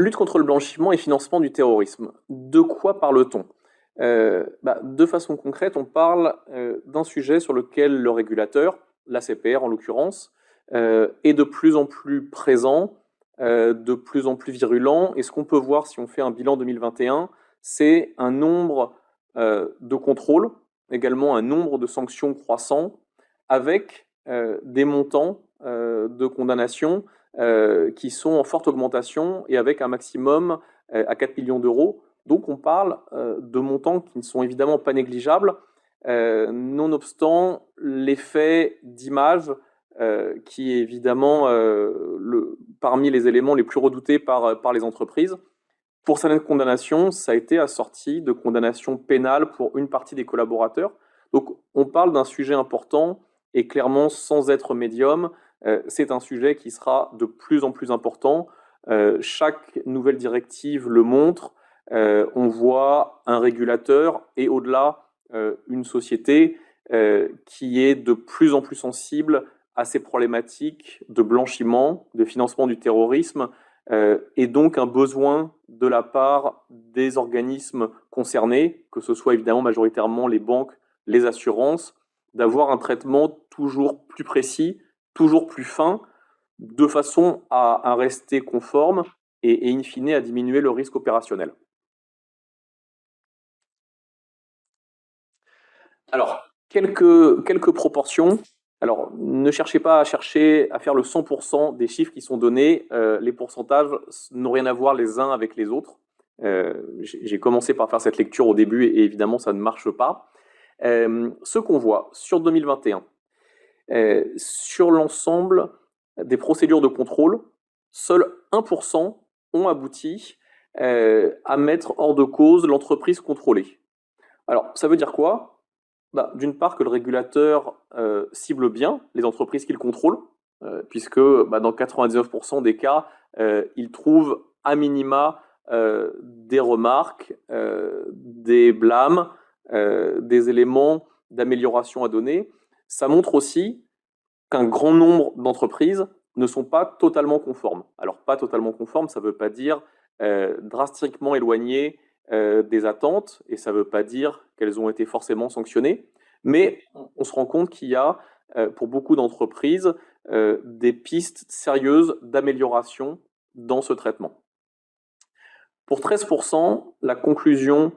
Lutte contre le blanchiment et financement du terrorisme. De quoi parle-t-on? De façon concrète, on parle d'un sujet sur lequel le régulateur, l'ACPR en l'occurrence, est de plus en plus présent, de plus en plus virulent. Et ce qu'on peut voir si on fait un bilan 2021, c'est un nombre de contrôles, également un nombre de sanctions croissant, avec des montants de condamnation qui sont en forte augmentation et avec un maximum à 4 millions d'euros. Donc on parle de montants qui ne sont évidemment pas négligeables, nonobstant l'effet d'image qui est évidemment parmi les éléments les plus redoutés par les entreprises. Pour certaines condamnations, ça a été assorti de condamnations pénales pour une partie des collaborateurs. Donc on parle d'un sujet important et clairement sans être médium, c'est un sujet qui sera de plus en plus important. Chaque nouvelle directive le montre. On voit un régulateur et au-delà une société qui est de plus en plus sensible à ces problématiques de blanchiment, de financement du terrorisme, et donc un besoin de la part des organismes concernés, que ce soit évidemment majoritairement les banques, les assurances, d'avoir un traitement toujours plus précis, toujours plus fin, de façon à rester conforme et in fine à diminuer le risque opérationnel. Alors, quelques proportions. Alors, ne cherchez pas à faire le 100% des chiffres qui sont donnés. Les pourcentages n'ont rien à voir les uns avec les autres. J'ai commencé par faire cette lecture au début et évidemment, ça ne marche pas. Ce qu'on voit sur 2021, sur l'ensemble des procédures de contrôle, seuls 1% ont abouti à mettre hors de cause l'entreprise contrôlée. Alors, ça veut dire quoi? D'une part, que le régulateur cible bien les entreprises qu'il contrôle, puisque dans 99% des cas, il trouve à minima des remarques, des blâmes, des éléments d'amélioration à donner. Ça montre aussi qu'un grand nombre d'entreprises ne sont pas totalement conformes. Alors, pas totalement conformes, ça ne veut pas dire drastiquement éloignées des attentes, et ça ne veut pas dire qu'elles ont été forcément sanctionnées, mais on se rend compte qu'il y a, pour beaucoup d'entreprises, des pistes sérieuses d'amélioration dans ce traitement. Pour 13%, la conclusion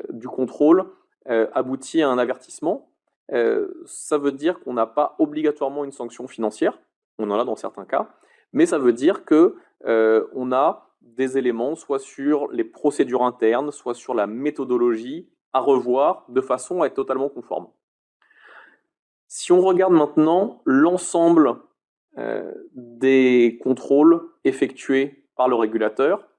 du contrôle aboutit à un avertissement. Ça veut dire qu'on n'a pas obligatoirement une sanction financière, on en a dans certains cas, mais ça veut dire qu'on a des éléments, soit sur les procédures internes, soit sur la méthodologie, à revoir de façon à être totalement conforme. Si on regarde maintenant l'ensemble des contrôles effectués par le régulateur,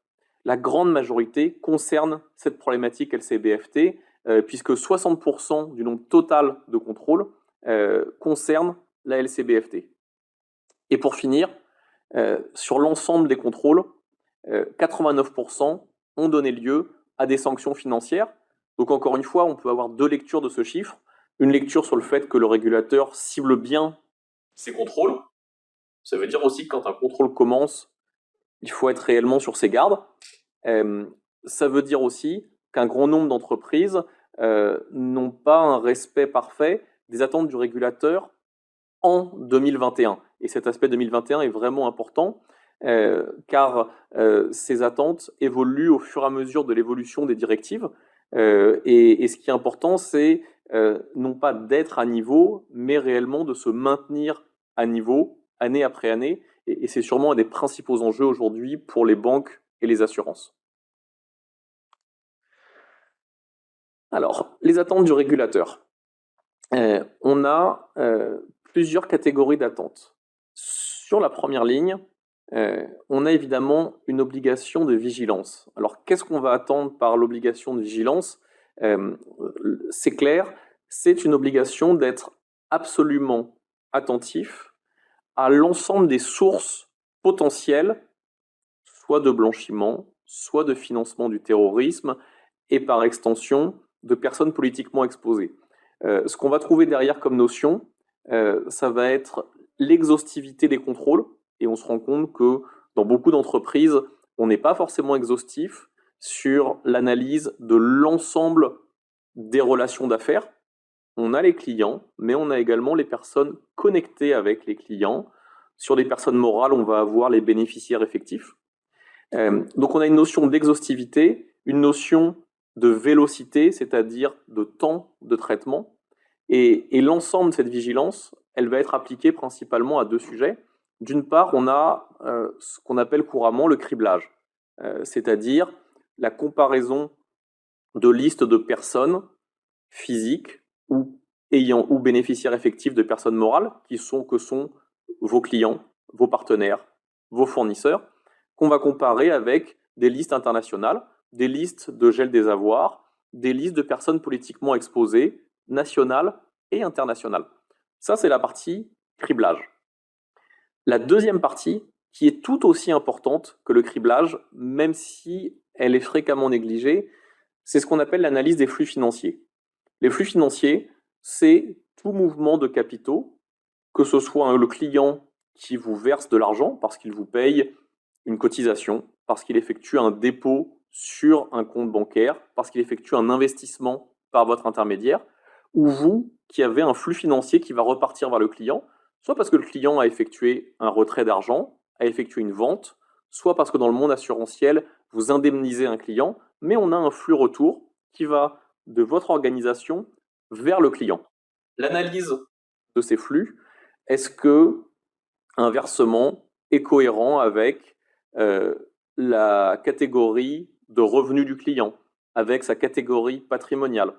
la grande majorité concerne cette problématique LCBFT, puisque 60% du nombre total de contrôles concerne la LCBFT. Et pour finir, sur l'ensemble des contrôles, 89% ont donné lieu à des sanctions financières. Donc encore une fois, on peut avoir deux lectures de ce chiffre. Une lecture sur le fait que le régulateur cible bien ses contrôles. Ça veut dire aussi que quand un contrôle commence, il faut être réellement sur ses gardes. Ça veut dire aussi qu'un grand nombre d'entreprises n'ont pas un respect parfait des attentes du régulateur en 2021. Et cet aspect 2021 est vraiment important car ces attentes évoluent au fur et à mesure de l'évolution des directives. Et ce qui est important, c'est non pas d'être à niveau, mais réellement de se maintenir à niveau année après année. Et c'est sûrement un des principaux enjeux aujourd'hui pour les banques et les assurances. Alors, les attentes du régulateur. On a plusieurs catégories d'attentes. Sur la première ligne, on a évidemment une obligation de vigilance. Alors, qu'est-ce qu'on va attendre par l'obligation de vigilance? C'est clair, c'est une obligation d'être absolument attentif à l'ensemble des sources potentielles, soit de blanchiment, soit de financement du terrorisme, et par extension, de personnes politiquement exposées. Ce qu'on va trouver derrière comme notion, ça va être l'exhaustivité des contrôles, et on se rend compte que dans beaucoup d'entreprises, on n'est pas forcément exhaustif sur l'analyse de l'ensemble des relations d'affaires. On a les clients, mais on a également les personnes connectées avec les clients. Sur les personnes morales, on va avoir les bénéficiaires effectifs. Donc on a une notion d'exhaustivité, une notion de vélocité, c'est-à-dire de temps de traitement. Et l'ensemble de cette vigilance, elle va être appliquée principalement à deux sujets. D'une part, on a ce qu'on appelle couramment le criblage, c'est-à-dire la comparaison de listes de personnes physiques ou ayant ou bénéficiaires effectifs de personnes morales que sont vos clients, vos partenaires, vos fournisseurs, qu'on va comparer avec des listes internationales, des listes de gel des avoirs, des listes de personnes politiquement exposées, nationales et internationales. Ça, c'est la partie criblage. La deuxième partie, qui est tout aussi importante que le criblage, même si elle est fréquemment négligée, c'est ce qu'on appelle l'analyse des flux financiers. Les flux financiers, c'est tout mouvement de capitaux, que ce soit le client qui vous verse de l'argent parce qu'il vous paye une cotisation, parce qu'il effectue un dépôt sur un compte bancaire, parce qu'il effectue un investissement par votre intermédiaire, ou vous qui avez un flux financier qui va repartir vers le client, soit parce que le client a effectué un retrait d'argent, a effectué une vente, soit parce que dans le monde assurantiel, vous indemnisez un client, mais on a un flux retour qui va de votre organisation vers le client. L'analyse de ces flux, est-ce que un versement est cohérent avec la catégorie de revenus du client, avec sa catégorie patrimoniale?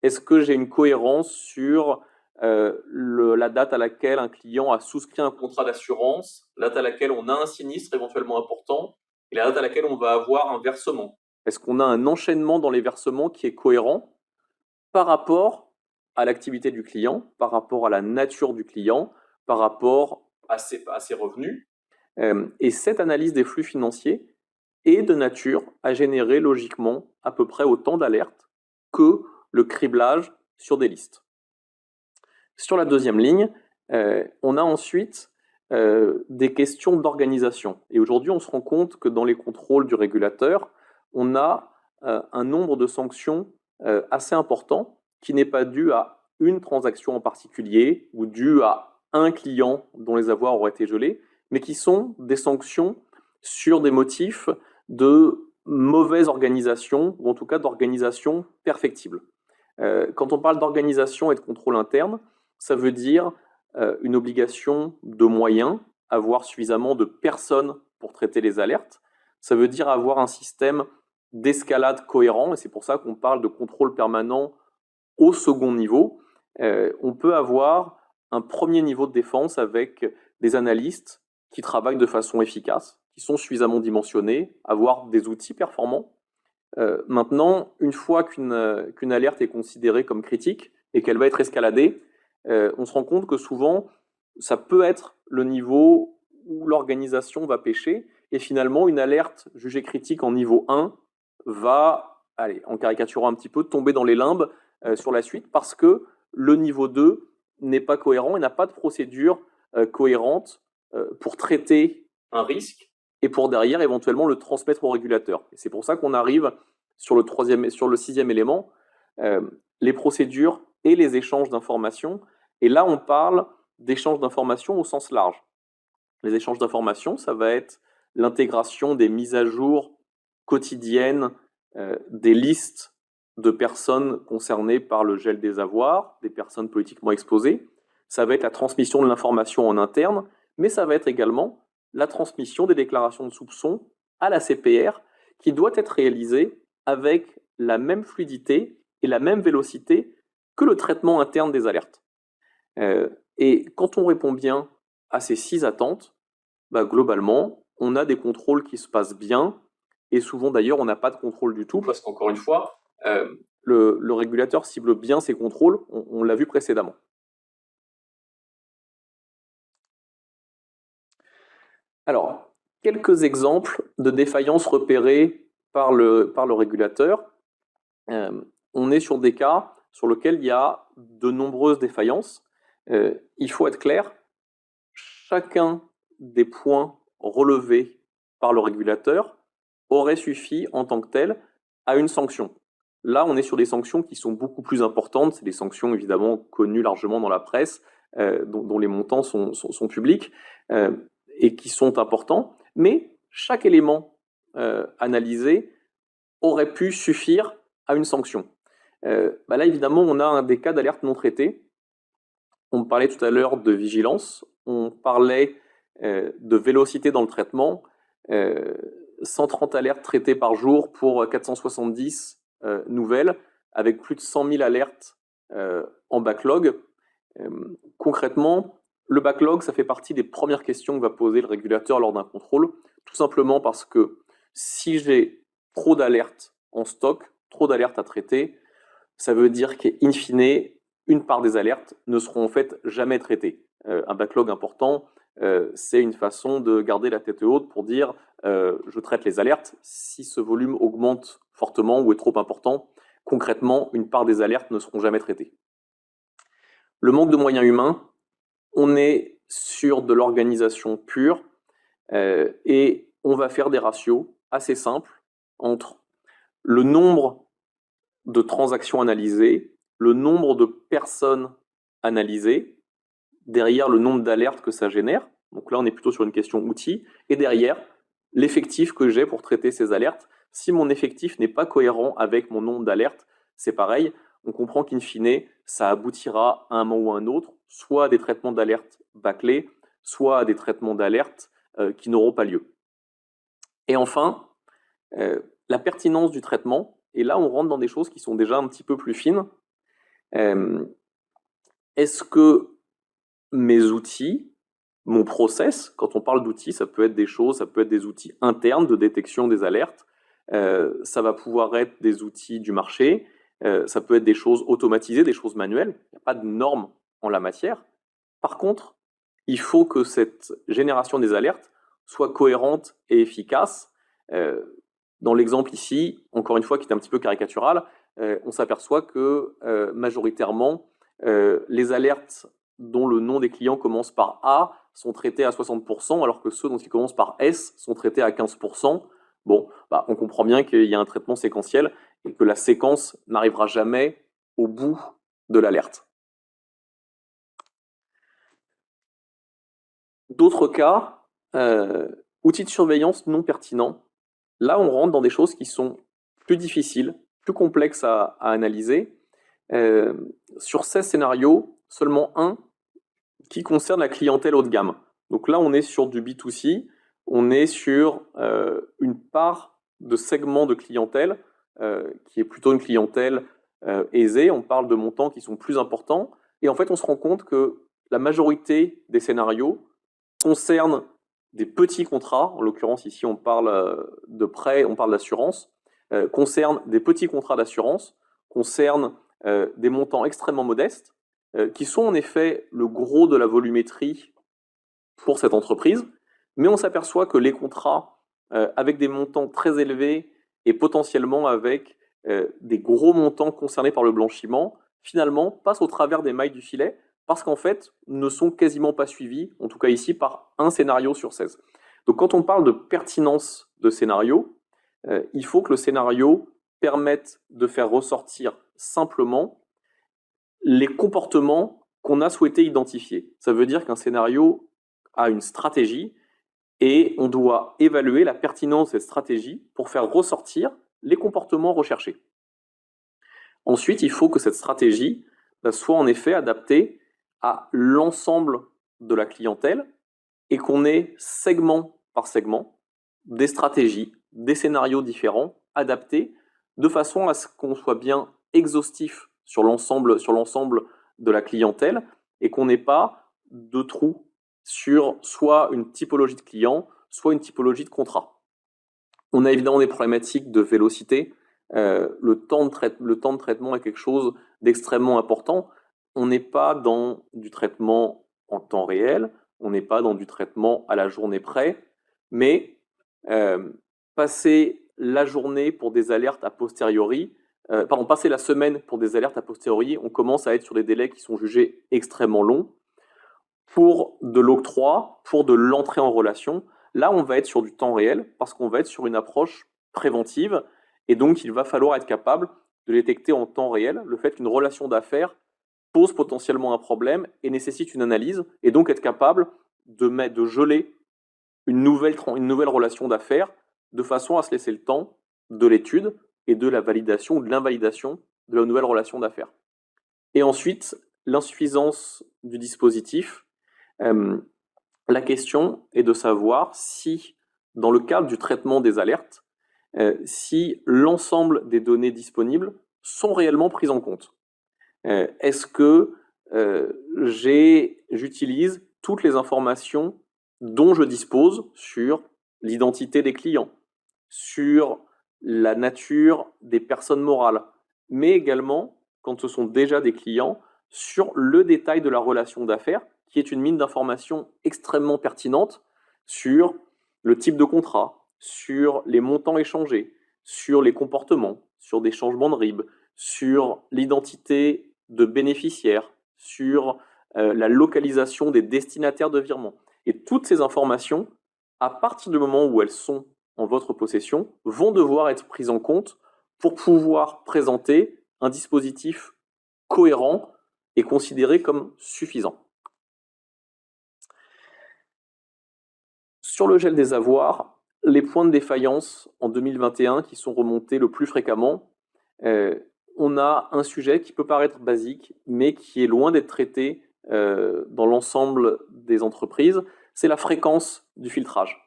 Est-ce que j'ai une cohérence sur la date à laquelle un client a souscrit un contrat d'assurance, la date à laquelle on a un sinistre éventuellement important, et la date à laquelle on va avoir un versement? Est-ce qu'on a un enchaînement dans les versements qui est cohérent par rapport à l'activité du client, par rapport à la nature du client, par rapport à ses revenus? Et cette analyse des flux financiers est de nature à générer logiquement à peu près autant d'alertes que le criblage sur des listes. Sur la deuxième ligne, on a ensuite des questions d'organisation. Et aujourd'hui, on se rend compte que dans les contrôles du régulateur, on a un nombre de sanctions assez important qui n'est pas dû à une transaction en particulier ou dû à un client dont les avoirs auraient été gelés, mais qui sont des sanctions sur des motifs de mauvaise organisation, ou en tout cas d'organisation perfectible. Quand on parle d'organisation et de contrôle interne, ça veut dire une obligation de moyens, avoir suffisamment de personnes pour traiter les alertes. Ça veut dire avoir un système d'escalade cohérent, et c'est pour ça qu'on parle de contrôle permanent au second niveau. On peut avoir un premier niveau de défense avec des analystes qui travaillent de façon efficace, qui sont suffisamment dimensionnés, avoir des outils performants. Maintenant, une fois qu'une alerte est considérée comme critique et qu'elle va être escaladée, on se rend compte que souvent, ça peut être le niveau où l'organisation va pêcher, et finalement, une alerte jugée critique en niveau 1 va, allez, en caricaturant un petit peu, tomber dans les limbes sur la suite, parce que le niveau 2 n'est pas cohérent et n'a pas de procédure cohérente pour traiter un risque et pour derrière éventuellement le transmettre au régulateur. Et c'est pour ça qu'on arrive sur le sixième élément, les procédures et les échanges d'informations. Et là, on parle d'échanges d'informations au sens large. Les échanges d'informations, ça va être l'intégration des mises à jour quotidiennes des listes de personnes concernées par le gel des avoirs, des personnes politiquement exposées. Ça va être la transmission de l'information en interne, mais ça va être également la transmission des déclarations de soupçons à la CPR, qui doit être réalisée avec la même fluidité et la même vélocité que le traitement interne des alertes. Et quand on répond bien à ces 6 attentes, bah, globalement, on a des contrôles qui se passent bien, et souvent d'ailleurs, on n'a pas de contrôle du tout, parce qu'encore une fois, le régulateur cible bien ses contrôles, on l'a vu précédemment. Alors, quelques exemples de défaillances repérées par le régulateur. On est sur des cas sur lesquels il y a de nombreuses défaillances. Il faut être clair, chacun des points relevés par le régulateur aurait suffi en tant que tel à une sanction. Là, on est sur des sanctions qui sont beaucoup plus importantes. C'est des sanctions évidemment connues largement dans la presse, dont les montants sont publics et qui sont importants. Mais chaque élément analysé aurait pu suffire à une sanction. Là, évidemment, on a des cas d'alerte non traités. On parlait tout à l'heure de vigilance, on parlait de vélocité dans le traitement, 130 alertes traitées par jour pour 470 nouvelles, avec plus de 100 000 alertes en backlog. Concrètement, le backlog, ça fait partie des premières questions que va poser le régulateur lors d'un contrôle, tout simplement parce que si j'ai trop d'alertes en stock, trop d'alertes à traiter, ça veut dire qu'in fine, une part des alertes ne seront en fait jamais traitées. Un backlog important, c'est une façon de garder la tête haute pour dire je traite les alertes. Si ce volume augmente fortement ou est trop important, concrètement, une part des alertes ne seront jamais traitées. Le manque de moyens humains, on est sur de l'organisation pure et on va faire des ratios assez simples entre le nombre de transactions analysées, le nombre de personnes analysées, derrière le nombre d'alertes que ça génère. Donc là, on est plutôt sur une question outil. Et derrière, l'effectif que j'ai pour traiter ces alertes. Si mon effectif n'est pas cohérent avec mon nombre d'alertes, c'est pareil. On comprend qu'in fine, ça aboutira à un moment ou à un autre, soit à des traitements d'alertes bâclés, soit à des traitements d'alertes qui n'auront pas lieu. Et enfin, la pertinence du traitement. Et là, on rentre dans des choses qui sont déjà un petit peu plus fines. Est-ce que mes outils, mon process, quand on parle d'outils, ça peut être des choses, ça peut être des outils internes de détection des alertes, ça va pouvoir être des outils du marché, ça peut être des choses automatisées, des choses manuelles. Il n'y a pas de normes en la matière. Par contre, il faut que cette génération des alertes soit cohérente et efficace. Dans l'exemple ici, encore une fois, qui est un petit peu caricatural, on s'aperçoit que majoritairement, les alertes dont le nom des clients commence par A sont traités à 60%, alors que ceux dont ils commencent par S sont traités à 15%. Bon, on comprend bien qu'il y a un traitement séquentiel et que la séquence n'arrivera jamais au bout de l'alerte. D'autres cas, outils de surveillance non pertinents. Là, on rentre dans des choses qui sont plus difficiles, plus complexes à analyser. Sur 16 scénarios, seulement un qui concerne la clientèle haut de gamme. Donc là, on est sur du B2C, on est sur une part de segment de clientèle qui est plutôt une clientèle aisée. On parle de montants qui sont plus importants. Et en fait, on se rend compte que la majorité des scénarios concernent des petits contrats. En l'occurrence, ici, on parle de prêt, on parle d'assurance. Concernent des petits contrats d'assurance, concernent des montants extrêmement modestes, qui sont en effet le gros de la volumétrie pour cette entreprise, mais on s'aperçoit que les contrats avec des montants très élevés et potentiellement avec des gros montants concernés par le blanchiment, finalement passent au travers des mailles du filet parce qu'en fait ne sont quasiment pas suivis, en tout cas ici, par un scénario sur 16. Donc quand on parle de pertinence de scénario, il faut que le scénario permette de faire ressortir simplement les comportements qu'on a souhaité identifier. Ça veut dire qu'un scénario a une stratégie et on doit évaluer la pertinence de cette stratégie pour faire ressortir les comportements recherchés. Ensuite, il faut que cette stratégie soit en effet adaptée à l'ensemble de la clientèle et qu'on ait segment par segment des stratégies, des scénarios différents adaptés de façon à ce qu'on soit bien exhaustif sur l'ensemble de la clientèle et qu'on n'ait pas de trous sur soit une typologie de client, soit une typologie de contrat. On a évidemment des problématiques de vélocité. Le temps de traitement est quelque chose d'extrêmement important. On n'est pas dans du traitement en temps réel, on n'est pas dans du traitement à la journée près, mais passer la journée pour des alertes a posteriori, passer la semaine pour des alertes a posteriori, on commence à être sur des délais qui sont jugés extrêmement longs. Pour de l'octroi, pour de l'entrée en relation, là on va être sur du temps réel parce qu'on va être sur une approche préventive, et donc il va falloir être capable de détecter en temps réel le fait qu'une relation d'affaires pose potentiellement un problème et nécessite une analyse, et donc être capable de geler une nouvelle relation d'affaires de façon à se laisser le temps de l'étude et de la validation ou de l'invalidation de la nouvelle relation d'affaires. Et ensuite, l'insuffisance du dispositif. La question est de savoir si, dans le cadre du traitement des alertes, si l'ensemble des données disponibles sont réellement prises en compte. Est-ce que j'utilise toutes les informations dont je dispose sur l'identité des clients, sur la nature des personnes morales, mais également, quand ce sont déjà des clients, sur le détail de la relation d'affaires, qui est une mine d'informations extrêmement pertinente sur le type de contrat, sur les montants échangés, sur les comportements, sur des changements de RIB, sur l'identité de bénéficiaires, sur la localisation des destinataires de virements. Et toutes ces informations, à partir du moment où elles sont en votre possession, vont devoir être prises en compte pour pouvoir présenter un dispositif cohérent et considéré comme suffisant. Sur le gel des avoirs, les points de défaillance en 2021 qui sont remontés le plus fréquemment, on a un sujet qui peut paraître basique, mais qui est loin d'être traité dans l'ensemble des entreprises, c'est la fréquence du filtrage.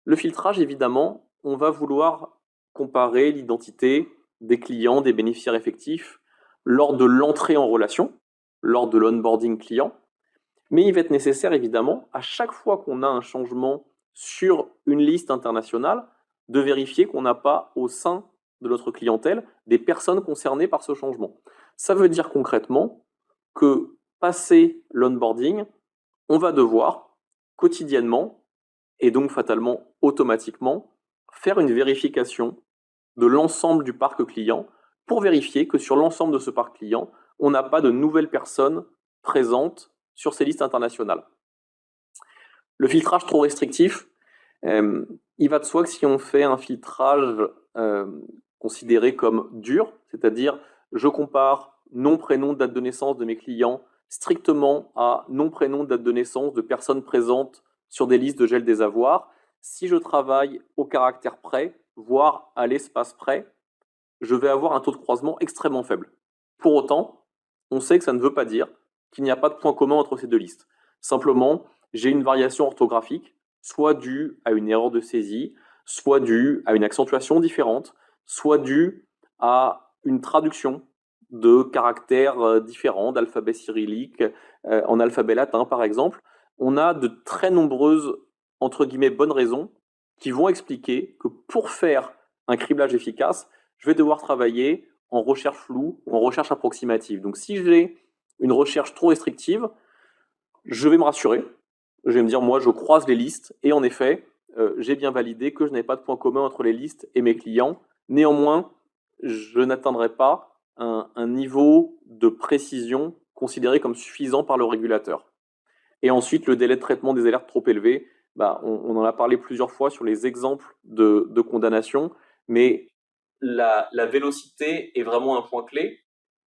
Le filtrage, évidemment, on va vouloir comparer l'identité des clients, des bénéficiaires effectifs, lors de l'entrée en relation, lors de l'onboarding client, mais il va être nécessaire, évidemment, à chaque fois qu'on a un changement sur une liste internationale, de vérifier qu'on n'a pas au sein de notre clientèle des personnes concernées par ce changement. Ça veut dire concrètement que, passé l'onboarding, on va devoir quotidiennement, et donc fatalement automatiquement, faire une vérification de l'ensemble du parc client pour vérifier que sur l'ensemble de ce parc client, on n'a pas de nouvelles personnes présentes sur ces listes internationales. Le filtrage trop restrictif, il va de soi que si on fait un filtrage considéré comme dur, c'est-à-dire je compare nom, prénom, date de naissance de mes clients strictement à nom, prénom, date de naissance de personnes présentes sur des listes de gel des avoirs, si je travaille au caractère près, voire à l'espace près, je vais avoir un taux de croisement extrêmement faible. Pour autant, on sait que ça ne veut pas dire qu'il n'y a pas de point commun entre ces deux listes. Simplement, j'ai une variation orthographique, soit due à une erreur de saisie, soit due à une accentuation différente, soit due à une traduction de caractères différents, d'alphabet cyrillique en alphabet latin par exemple. On a de très nombreuses, entre guillemets, bonnes raisons qui vont expliquer que pour faire un criblage efficace, je vais devoir travailler en recherche floue ou en recherche approximative. Donc si j'ai une recherche trop restrictive, je vais me rassurer. Je vais me dire, moi, je croise les listes et en effet, j'ai bien validé que je n'avais pas de point commun entre les listes et mes clients. Néanmoins, je n'atteindrai pas un niveau de précision considéré comme suffisant par le régulateur. Et ensuite, le délai de traitement des alertes trop élevé, on en a parlé plusieurs fois sur les exemples de condamnation, mais la vélocité est vraiment un point clé.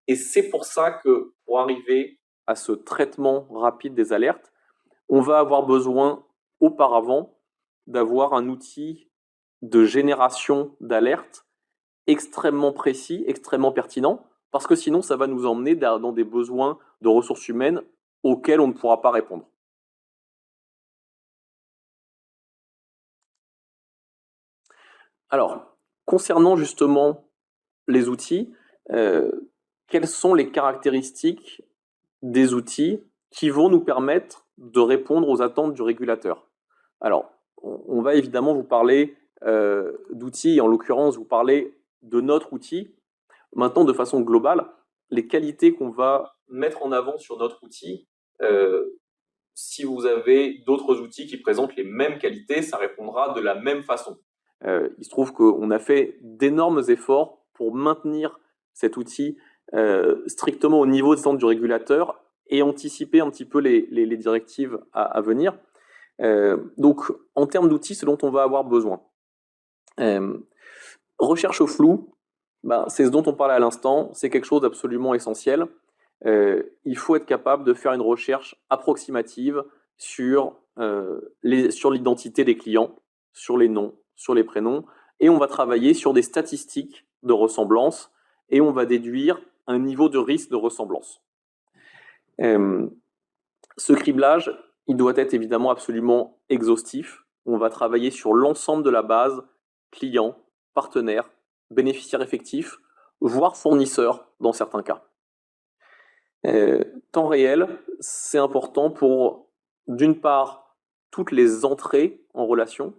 Et c'est pour ça que pour arriver à ce traitement rapide des alertes, on va avoir besoin auparavant d'avoir un outil de génération d'alertes extrêmement précis, extrêmement pertinent, parce que sinon ça va nous emmener dans des besoins de ressources humaines auxquels on ne pourra pas répondre. Alors, concernant justement les outils, quelles sont les caractéristiques des outils qui vont nous permettre de répondre aux attentes du régulateur? Alors, on va évidemment vous parler d'outils, et en l'occurrence vous parler de notre outil. Maintenant, de façon globale, les qualités qu'on va mettre en avant sur notre outil, si vous avez d'autres outils qui présentent les mêmes qualités, ça répondra de la même façon. Il se trouve qu'on a fait d'énormes efforts pour maintenir cet outil strictement au niveau des attentes du régulateur et anticiper un petit peu les directives à venir. Donc, en termes d'outils, ce dont on va avoir besoin. Recherche au flou, c'est ce dont on parlait à l'instant, c'est quelque chose d'absolument essentiel. Il faut être capable de faire une recherche approximative sur l'identité des clients, sur les noms, sur les prénoms, et on va travailler sur des statistiques de ressemblance, et on va déduire un niveau de risque de ressemblance. Ce criblage, il doit être évidemment absolument exhaustif. On va travailler sur l'ensemble de la base client, partenaire, bénéficiaire effectif, voire fournisseur dans certains cas. Temps réel, c'est important pour, d'une part, toutes les entrées en relation.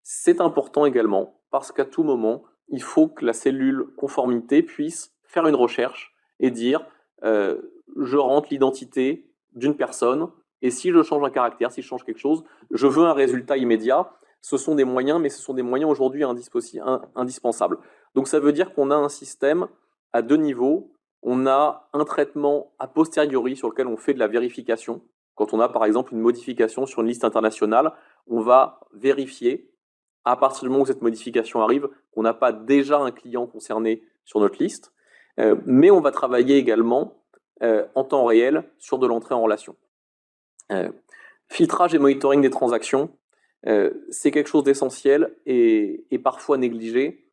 C'est important également parce qu'à tout moment, il faut que la cellule conformité puisse faire une recherche et dire je rentre l'identité d'une personne et si je change un caractère, si je change quelque chose, je veux un résultat immédiat. Ce sont des moyens, mais ce sont des moyens aujourd'hui indispensables. Donc ça veut dire qu'on a un système à deux niveaux. On a un traitement a posteriori sur lequel on fait de la vérification. Quand on a par exemple une modification sur une liste internationale, on va vérifier à partir du moment où cette modification arrive, qu'on n'a pas déjà un client concerné sur notre liste, mais on va travailler également en temps réel sur de l'entrée en relation. Filtrage et monitoring des transactions, c'est quelque chose d'essentiel et parfois négligé.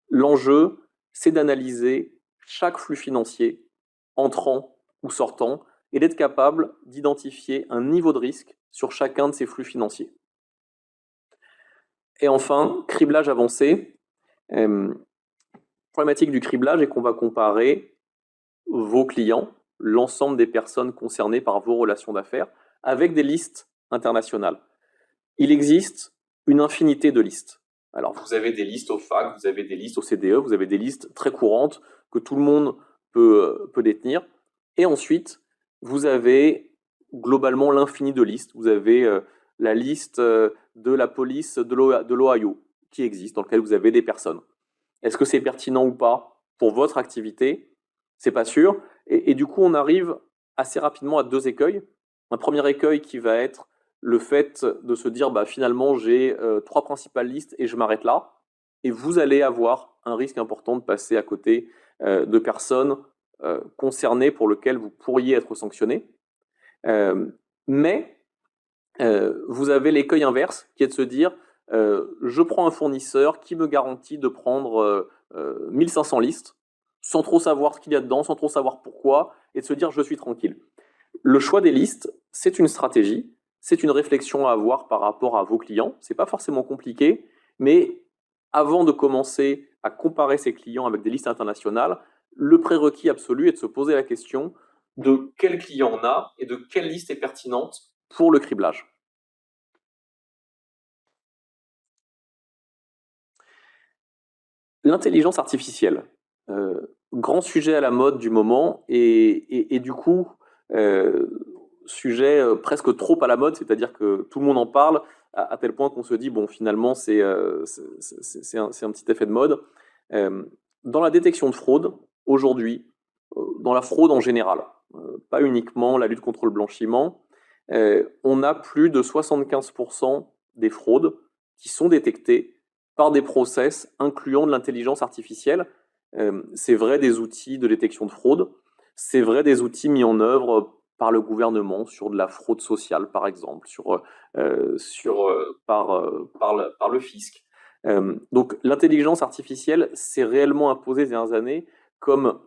L'enjeu, c'est d'analyser chaque flux financier, entrant ou sortant, et d'être capable d'identifier un niveau de risque sur chacun de ces flux financiers. Et enfin, criblage avancé. Problématique du criblage est qu'on va comparer vos clients, l'ensemble des personnes concernées par vos relations d'affaires, avec des listes internationales. Il existe une infinité de listes. Alors, vous avez des listes au FAC, vous avez des listes au CDE, vous avez des listes très courantes que tout le monde peut détenir. Et ensuite, vous avez globalement l'infini de listes. Vous avez la liste de la police de l'Ohio qui existe, dans laquelle vous avez des personnes. Est-ce que c'est pertinent ou pas pour votre activité? C'est pas sûr. Et du coup, on arrive assez rapidement à deux écueils. Un premier écueil qui va être le fait de se dire finalement j'ai trois principales listes et je m'arrête là. Et vous allez avoir un risque important de passer à côté de personnes concernées pour lesquelles vous pourriez être sanctionné. Mais vous avez l'écueil inverse qui est de se dire je prends un fournisseur qui me garantit de prendre 1500 listes sans trop savoir ce qu'il y a dedans, sans trop savoir pourquoi, et de se dire je suis tranquille. Le choix des listes, c'est une stratégie, c'est une réflexion à avoir par rapport à vos clients. C'est pas forcément compliqué, mais avant de commencer à comparer ses clients avec des listes internationales, le prérequis absolu est de se poser la question de quel client on a et de quelle liste est pertinente pour le criblage. L'intelligence artificielle, grand sujet à la mode du moment et du coup, sujet presque trop à la mode, c'est-à-dire que tout le monde en parle à tel point qu'on se dit, bon, finalement, c'est un petit effet de mode. Dans la détection de fraude, aujourd'hui, dans la fraude en général, pas uniquement la lutte contre le blanchiment, on a plus de 75% des fraudes qui sont détectées par des process incluant de l'intelligence artificielle. C'est vrai des outils de détection de fraude, c'est vrai des outils mis en œuvre par le gouvernement sur de la fraude sociale, par exemple, par le fisc. Donc l'intelligence artificielle s'est réellement imposée ces dernières années comme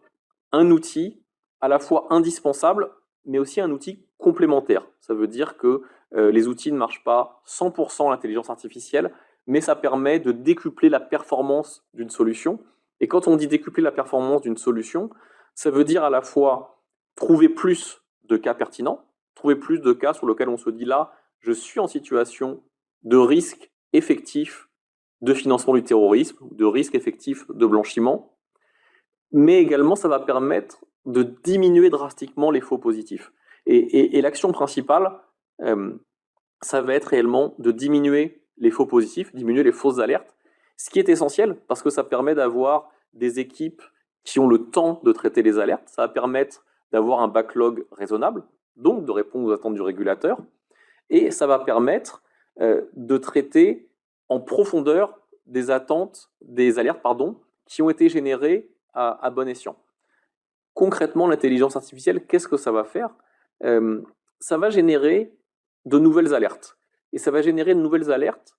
un outil à la fois indispensable, mais aussi un outil complémentaire. Ça veut dire que les outils ne marchent pas 100% à l'intelligence artificielle, mais ça permet de décupler la performance d'une solution. Et quand on dit décupler la performance d'une solution, ça veut dire à la fois trouver plus de cas pertinents, trouver plus de cas sur lesquels on se dit là, je suis en situation de risque effectif de financement du terrorisme, de risque effectif de blanchiment, mais également ça va permettre de diminuer drastiquement les faux positifs. Et l'action principale, ça va être réellement de diminuer les faux positifs, diminuer les fausses alertes, ce qui est essentiel parce que ça permet d'avoir des équipes qui ont le temps de traiter les alertes, ça va permettre d'avoir un backlog raisonnable, donc de répondre aux attentes du régulateur, et ça va permettre de traiter en profondeur des attentes, des alertes, pardon, qui ont été générées à bon escient. Concrètement, l'intelligence artificielle, qu'est-ce que ça va faire? Ça va générer de nouvelles alertes. Et ça va générer de nouvelles alertes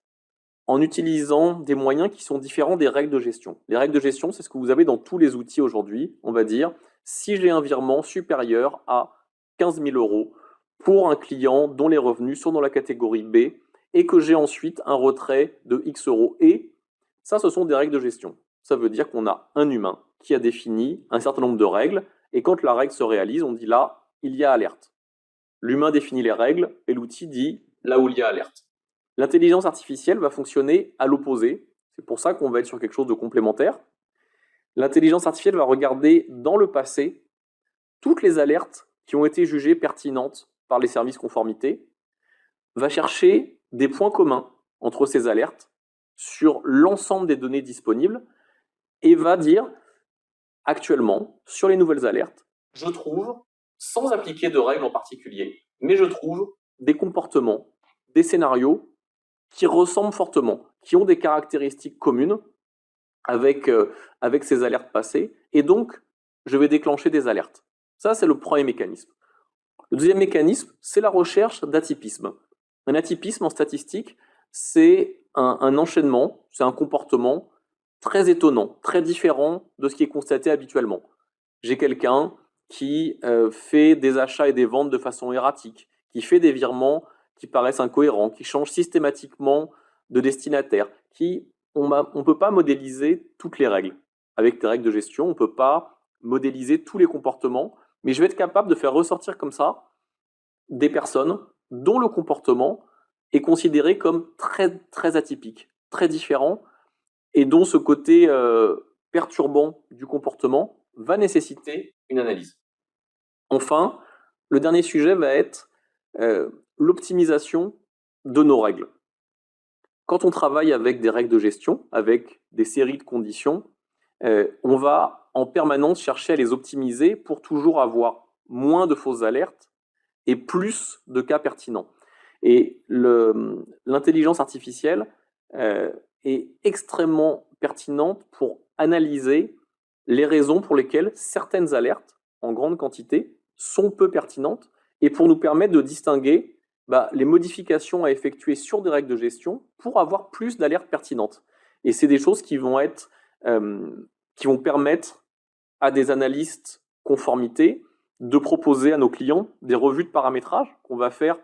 en utilisant des moyens qui sont différents des règles de gestion. Les règles de gestion, c'est ce que vous avez dans tous les outils aujourd'hui. On va dire, si j'ai un virement supérieur à 15 000 euros pour un client dont les revenus sont dans la catégorie B et que j'ai ensuite un retrait de X euros. Et ça, ce sont des règles de gestion. Ça veut dire qu'on a un humain qui a défini un certain nombre de règles et quand la règle se réalise, on dit là, il y a alerte. L'humain définit les règles et l'outil dit là où il y a alerte. L'intelligence artificielle va fonctionner à l'opposé. C'est pour ça qu'on va être sur quelque chose de complémentaire. L'intelligence artificielle va regarder dans le passé toutes les alertes qui ont été jugées pertinentes par les services conformité, va chercher des points communs entre ces alertes sur l'ensemble des données disponibles et va dire actuellement, sur les nouvelles alertes, je trouve, sans appliquer de règles en particulier, mais je trouve des comportements, des scénarios qui ressemblent fortement, qui ont des caractéristiques communes avec ces alertes passées, et donc je vais déclencher des alertes. Ça, c'est le premier mécanisme. Le deuxième mécanisme, c'est la recherche d'atypisme. Un atypisme en statistique, c'est un enchaînement, c'est un comportement très étonnant, très différent de ce qui est constaté habituellement. J'ai quelqu'un qui fait des achats et des ventes de façon erratique, qui fait des virements qui paraissent incohérents, qui change systématiquement de destinataire, on ne peut pas modéliser toutes les règles. Avec des règles de gestion, on ne peut pas modéliser tous les comportements, mais je vais être capable de faire ressortir comme ça des personnes dont le comportement est considéré comme très, très atypique, très différent, et dont ce côté perturbant du comportement va nécessiter une analyse. Enfin, le dernier sujet va être l'optimisation de nos règles. Quand on travaille avec des règles de gestion, avec des séries de conditions, on va en permanence chercher à les optimiser pour toujours avoir moins de fausses alertes et plus de cas pertinents. Et l'intelligence artificielle est extrêmement pertinente pour analyser les raisons pour lesquelles certaines alertes, en grande quantité, sont peu pertinentes et pour nous permettre de distinguer les modifications à effectuer sur des règles de gestion pour avoir plus d'alertes pertinentes. Et c'est des choses qui vont permettre à des analystes conformité de proposer à nos clients des revues de paramétrage qu'on va faire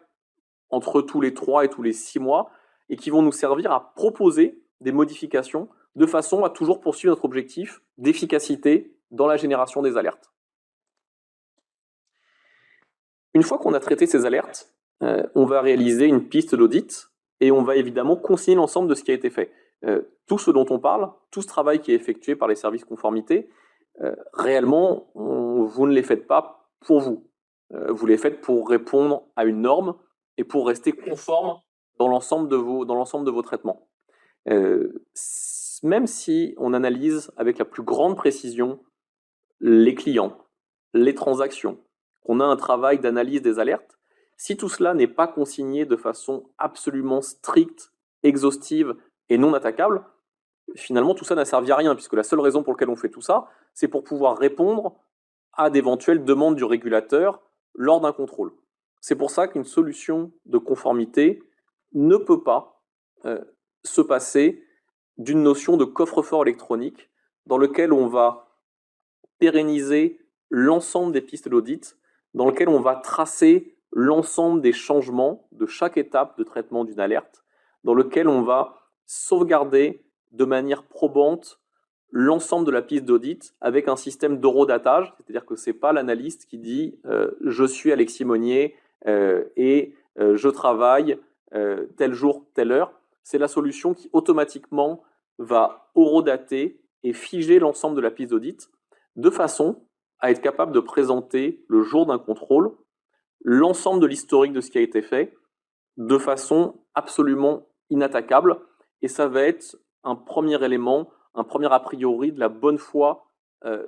entre tous les 3 et tous les 6 mois et qui vont nous servir à proposer des modifications de façon à toujours poursuivre notre objectif d'efficacité dans la génération des alertes. Une fois qu'on a traité ces alertes, on va réaliser une piste d'audit et on va évidemment consigner l'ensemble de ce qui a été fait. Tout ce dont on parle, tout ce travail qui est effectué par les services conformité, réellement, vous ne les faites pas pour vous. Vous les faites pour répondre à une norme et pour rester conforme dans l'ensemble de vos traitements. Même si on analyse avec la plus grande précision les clients, les transactions, qu'on a un travail d'analyse des alertes, si tout cela n'est pas consigné de façon absolument stricte, exhaustive et non attaquable, finalement tout ça n'a servi à rien, puisque la seule raison pour laquelle on fait tout ça, c'est pour pouvoir répondre à d'éventuelles demandes du régulateur lors d'un contrôle. C'est pour ça qu'une solution de conformité ne peut pas se passer d'une notion de coffre-fort électronique dans lequel on va pérenniser l'ensemble des pistes d'audit, dans lequel on va tracer l'ensemble des changements de chaque étape de traitement d'une alerte, dans lequel on va sauvegarder de manière probante l'ensemble de la piste d'audit avec un système d'horodatage, c'est-à-dire que ce n'est pas l'analyste qui dit je suis Alexis Monnier et je travaille tel jour, telle heure. C'est la solution qui automatiquement va horodater et figer l'ensemble de la piste d'audit de façon à être capable de présenter le jour d'un contrôle l'ensemble de l'historique de ce qui a été fait de façon absolument inattaquable. Et ça va être un premier élément, un premier a priori de la bonne foi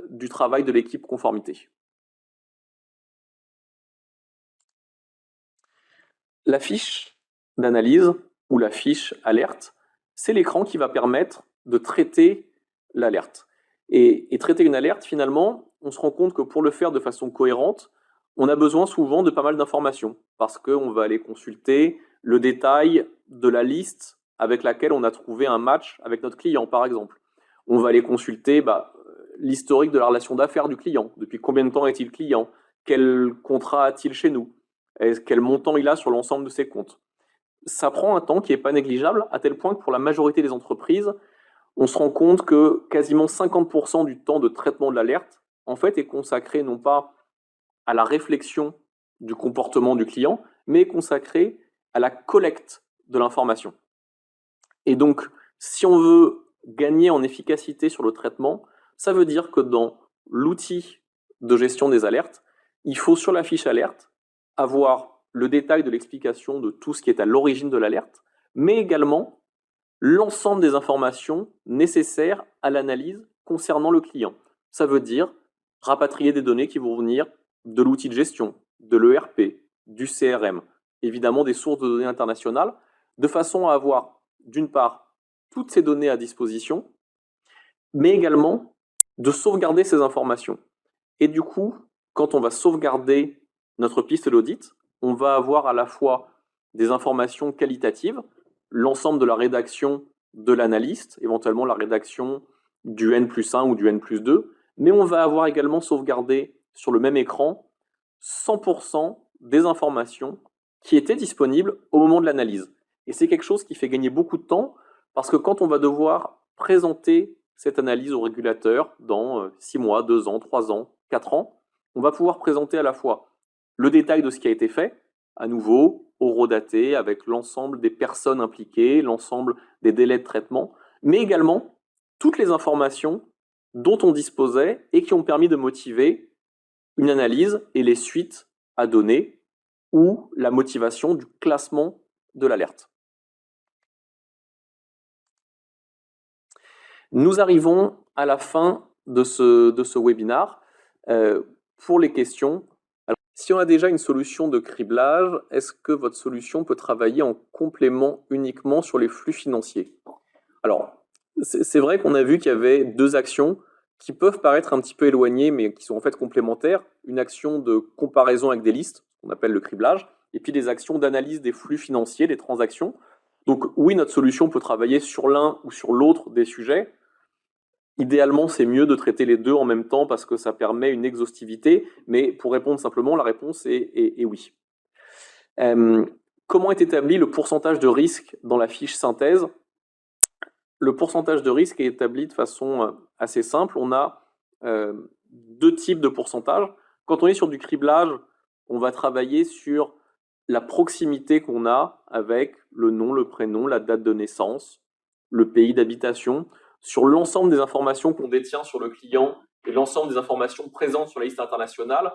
du travail de l'équipe conformité. La fiche d'analyse ou la fiche alerte, c'est l'écran qui va permettre de traiter l'alerte. Et traiter une alerte, finalement, on se rend compte que pour le faire de façon cohérente, on a besoin souvent de pas mal d'informations, parce qu'on va aller consulter le détail de la liste avec laquelle on a trouvé un match avec notre client, par exemple. On va aller consulter l'historique de la relation d'affaires du client. Depuis combien de temps est-il client? Quel contrat a-t-il chez nous? Quel montant il a sur l'ensemble de ses comptes? Ça prend un temps qui n'est pas négligeable, à tel point que pour la majorité des entreprises, on se rend compte que quasiment 50% du temps de traitement de l'alerte, en fait, est consacré non pas à la réflexion du comportement du client, mais est consacré à la collecte de l'information. Et donc, si on veut gagner en efficacité sur le traitement, ça veut dire que dans l'outil de gestion des alertes, il faut sur la fiche alerte avoir le détail de l'explication de tout ce qui est à l'origine de l'alerte, mais également l'ensemble des informations nécessaires à l'analyse concernant le client. Ça veut dire rapatrier des données qui vont venir de l'outil de gestion, de l'ERP, du CRM, évidemment des sources de données internationales, de façon à avoir, d'une part, toutes ces données à disposition, mais également de sauvegarder ces informations. Et du coup, quand on va sauvegarder notre piste d'audit, on va avoir à la fois des informations qualitatives, l'ensemble de la rédaction de l'analyste, éventuellement la rédaction du N+1 ou du N+2, mais on va avoir également sauvegardé sur le même écran 100% des informations qui étaient disponibles au moment de l'analyse. Et c'est quelque chose qui fait gagner beaucoup de temps, parce que quand on va devoir présenter cette analyse au régulateur dans 6 mois, 2 ans, 3 ans, 4 ans, on va pouvoir présenter à la fois le détail de ce qui a été fait, à nouveau, horodaté, avec l'ensemble des personnes impliquées, l'ensemble des délais de traitement, mais également toutes les informations dont on disposait et qui ont permis de motiver une analyse et les suites à donner ou la motivation du classement de l'alerte. Nous arrivons à la fin de ce webinaire. Pour les questions, alors, si on a déjà une solution de criblage, est-ce que votre solution peut travailler en complément uniquement sur les flux financiers? Alors, c'est vrai qu'on a vu qu'il y avait deux actions qui peuvent paraître un petit peu éloignées, mais qui sont en fait complémentaires. Une action de comparaison avec des listes, qu'on appelle le criblage, et puis des actions d'analyse des flux financiers, des transactions. Donc oui, notre solution peut travailler sur l'un ou sur l'autre des sujets. Idéalement, c'est mieux de traiter les deux en même temps parce que ça permet une exhaustivité, mais pour répondre simplement, la réponse est oui. Comment est établi le pourcentage de risque dans la fiche synthèse? Le pourcentage de risque est établi de façon assez simple. On a deux types de pourcentages. Quand on est sur du criblage, on va travailler sur la proximité qu'on a avec le nom, le prénom, la date de naissance, le pays d'habitation, sur l'ensemble des informations qu'on détient sur le client et l'ensemble des informations présentes sur la liste internationale.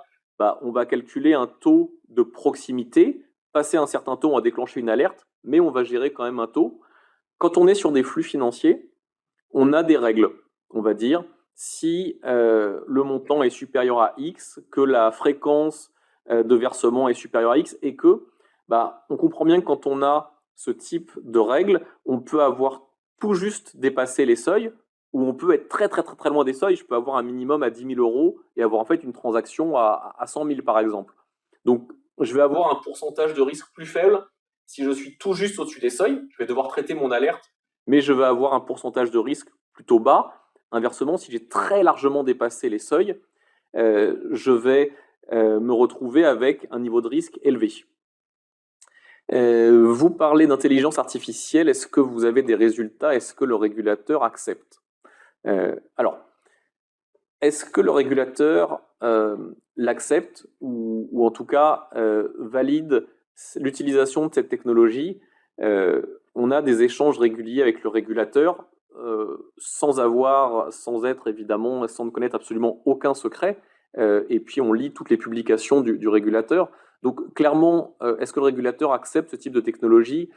On va calculer un taux de proximité. Passer un certain taux, on va déclencher une alerte, mais on va gérer quand même un taux. Quand on est sur des flux financiers, on a des règles. On va dire, si le montant est supérieur à X, que la fréquence de versement est supérieure à X, et que, on comprend bien que quand on a ce type de règles, on peut avoir tout juste dépassé les seuils, ou on peut être très très très très loin des seuils. Je peux avoir un minimum à 10 000 euros et avoir en fait une transaction à 100 000 par exemple. Donc, je vais avoir un pourcentage de risque plus faible si je suis tout juste au-dessus des seuils. Je vais devoir traiter mon alerte, mais je vais avoir un pourcentage de risque plutôt bas. Inversement, si j'ai très largement dépassé les seuils, je vais me retrouver avec un niveau de risque élevé. Vous parlez d'intelligence artificielle, est-ce que vous avez des résultats? Est-ce que le régulateur accepte? Alors, est-ce que le régulateur l'accepte ou en tout cas valide l'utilisation de cette technologie? On a des échanges réguliers avec le régulateur sans être évidemment, sans ne connaître absolument aucun secret. Et puis on lit toutes les publications du régulateur. Donc clairement, est-ce que le régulateur accepte ce type de technologie?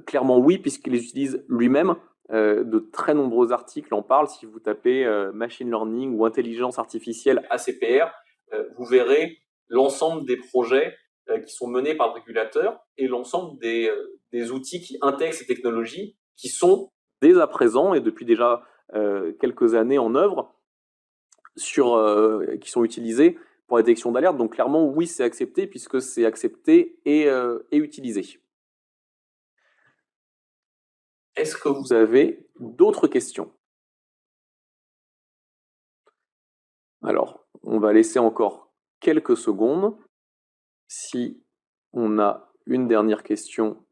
Clairement oui, puisqu'il les utilise lui-même. De très nombreux articles en parlent. Si vous tapez machine learning ou intelligence artificielle ACPR, vous verrez l'ensemble des projets qui sont menés par le régulateur et l'ensemble des outils qui intègrent ces technologies qui sont dès à présent et depuis déjà quelques années en œuvre qui sont utilisés pour la détection d'alerte. Donc clairement, oui, c'est accepté puisque c'est accepté et utilisé. Est-ce que vous avez d'autres questions? Alors, on va laisser encore quelques secondes. Si on a une dernière question,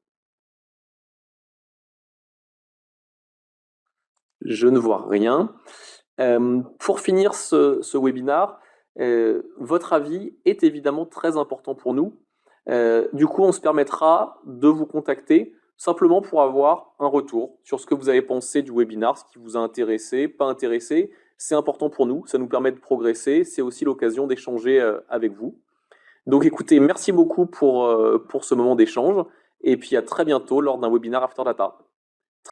je ne vois rien. Pour finir ce webinaire, votre avis est évidemment très important pour nous. Du coup, on se permettra de vous contacter simplement pour avoir un retour sur ce que vous avez pensé du webinaire, ce qui vous a intéressé, pas intéressé. C'est important pour nous, ça nous permet de progresser, c'est aussi l'occasion d'échanger avec vous. Donc écoutez, merci beaucoup pour ce moment d'échange, et puis à très bientôt lors d'un webinaire After Data.